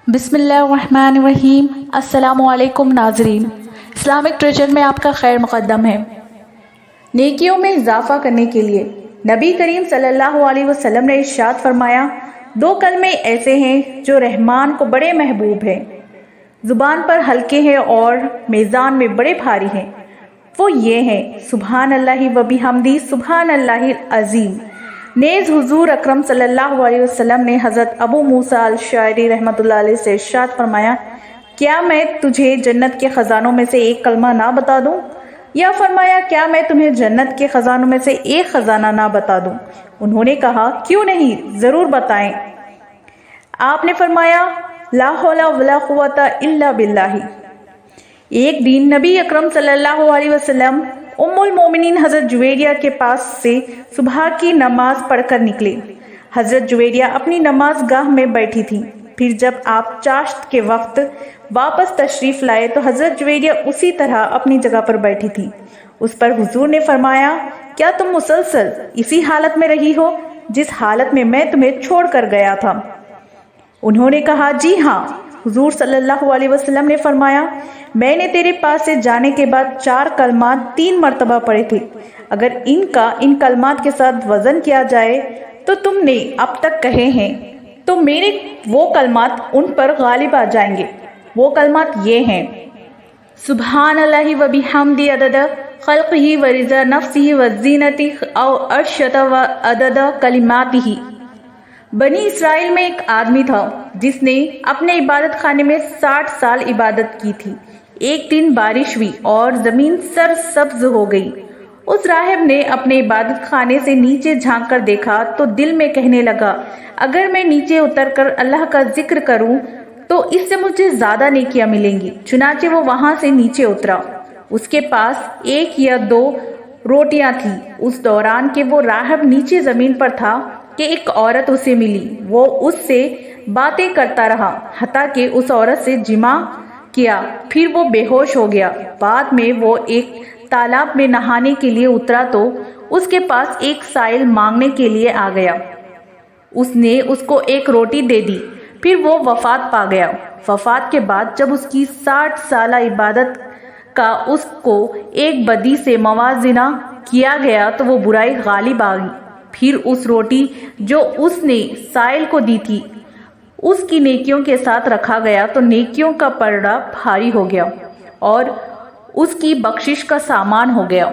بسم اللہ الرحمن الرحیم۔ السلام علیکم ناظرین، اسلامک ٹریجر میں آپ کا خیر مقدم ہے۔ نیکیوں میں اضافہ کرنے کے لیے نبی کریم صلی اللہ علیہ وسلم نے ارشاد فرمایا، 2 کلمے ایسے ہیں جو رحمان کو بڑے محبوب ہیں، زبان پر ہلکے ہیں اور میزان میں بڑے بھاری ہیں۔ وہ یہ ہیں، سبحان اللہ و بحمدہ سبحان اللہ العظیم۔ نیز حضور اکرم صلی اللہ علیہ وسلم نے حضرت ابو موسیٰ الاشعری رحمۃ اللہ علیہ سے ارشاد فرمایا، کیا میں تجھے جنت کے خزانوں میں سے ایک کلمہ نہ بتا دوں؟ یا فرمایا، کیا میں تمہیں جنت کے خزانوں میں سے ایک خزانہ نہ بتا دوں؟ انہوں نے کہا، کیوں نہیں، ضرور بتائیں۔ آپ نے فرمایا، لا حول ولا قوت الا باللہ۔ ایک دن نبی اکرم صلی اللہ علیہ وسلم ام المومنین حضرت جویریہ کے پاس سے صبح کی نماز پڑھ کر نکلے۔ حضرت جویریہ اپنی نماز گاہ میں بیٹھی تھی۔ پھر جب آپ چاشت کے وقت واپس تشریف لائے تو حضرت جویریہ اسی طرح اپنی جگہ پر بیٹھی تھی۔ اس پر حضور نے فرمایا، کیا تم مسلسل اسی حالت میں رہی ہو جس حالت میں تمہیں چھوڑ کر گیا تھا؟ انہوں نے کہا، جی ہاں۔ حضور صلی اللہ علیہ وسلم نے فرمایا، میں نے تیرے پاس سے جانے کے بعد 4 کلمات 3 مرتبہ پڑھے تھے۔ اگر ان کلمات کے ساتھ وزن کیا جائے تو تم نے اب تک کہے ہیں تو میرے وہ کلمات ان پر غالب آ جائیں گے۔ وہ کلمات یہ ہیں، سبحان اللہ و بحمدہ عدد خلقہ و رضا نفسہ و زینت عرشہ و عدد کلماتہ۔ بنی اسرائیل میں ایک آدمی تھا جس نے اپنے عبادت خانے میں 60 سال عبادت کی تھی۔ ایک دن بارش ہوئی اور زمین سرسبز ہو گئی۔ اس راہب نے اپنے عبادت خانے سے نیچے جھانک کر دیکھا تو دل میں کہنے لگا، اگر میں نیچے اتر کر اللہ کا ذکر کروں تو اس سے مجھے زیادہ نیکیاں ملیں گی۔ چنانچہ وہ وہاں سے نیچے اترا۔ اس کے پاس 1 یا 2 روٹیاں تھیں۔ اس دوران کہ وہ راہب نیچے زمین پر تھا کہ ایک عورت اسے ملی۔ وہ اس سے باتیں کرتا رہا حتیٰ کہ اس عورت سے جماع کیا، پھر وہ بے ہوش ہو گیا۔ بعد میں وہ ایک تالاب میں نہانے کے لیے اترا تو اس کے پاس ایک سائل مانگنے کے لیے آ گیا۔ اس نے اس کو 1 روٹی دے دی، پھر وہ وفات پا گیا۔ وفات کے بعد جب اس کی 60 سالہ عبادت کا اس کو ایک بدی سے موازنہ کیا گیا تو وہ برائی غالب آ گئی۔ پھر اس روٹی جو اس نے سائل کو دی تھی اس کی نیکیوں کے ساتھ رکھا گیا تو نیکیوں کا پلڑا بھاری ہو گیا اور اس کی بخشش کا سامان ہو گیا۔